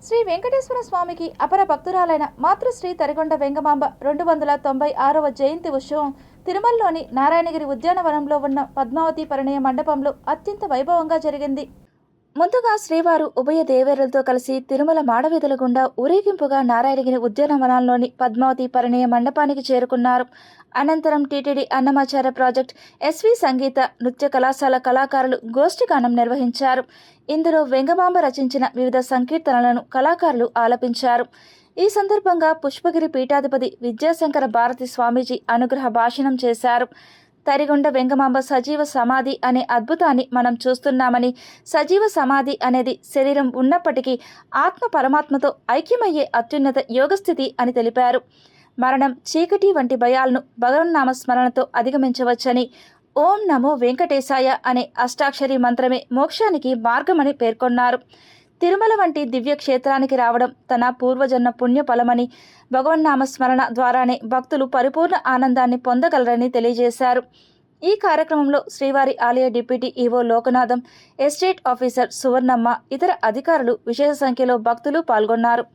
శ్రీ వెంకటేశ్వర స్వామికి అపర భక్తురాలైన మాతృశ్రీ తరిగొండ వెంగమాంబ 296వ జయంతి ఉత్సవం తిరుమలలోని నారాయణగిరి ఉద్యానవనంలో ఉన్న పద్మావతి పరిణయ మండపంలో అత్యంత వైభవంగా జరిగింది. ముందుగా శ్రీవారు ఉభయ దేవేరులతో కలిసి తిరుమల మాడవీధుల గుండా ఊరేగింపుగా నారాయణగిరి ఉద్యానవనంలోని పద్మావతి పరిణయ మండపానికి చేరుకున్నారు. అనంతరం టీటీడీ అన్నమాచార్య ప్రాజెక్ట్, ఎస్వి సంగీత నృత్య కళాశాల కళాకారులు గోష్ఠిగానం నిర్వహించారు. ఇందులో వెంగమాంబ రచించిన వివిధ సంకీర్తనలను కళాకారులు ఆలపించారు. ఈ సందర్భంగా పుష్పగిరి పీఠాధిపతి విద్యాశంకర భారతి స్వామీజీ అనుగ్రహ భాషణం చేశారు. తరిగొండ వెంగమాంబ సజీవ సమాధి అనే అద్భుతాన్ని మనం చూస్తున్నామని, సజీవ సమాధి అనేది శరీరం ఉన్నప్పటికీ ఆత్మ పరమాత్మతో ఐక్యమయ్యే అత్యున్నత యోగస్థితి అని తెలిపారు. మరణం, చీకటి వంటి భయాలను భగవన్నామ స్మరణతో అధిగమించవచ్చని, ఓం నమో వెంకటేశాయ అనే అష్టాక్షరి మంత్రమే మోక్షానికి మార్గమని పేర్కొన్నారు. తిరుమల వంటి దివ్య క్షేత్రానికి రావడం తన పూర్వజన్మ పుణ్య ఫలమని, భగవన్నామ స్మరణ ద్వారానే భక్తులు పరిపూర్ణ ఆనందాన్ని పొందగలరని తెలియజేశారు. ఈ కార్యక్రమంలో శ్రీవారి ఆలయ deputy EO Lokanatham, estate officer Suvarnamma, ఇతర అధికారులు, విశేష సంఖ్యలో భక్తులు పాల్గొన్నారు.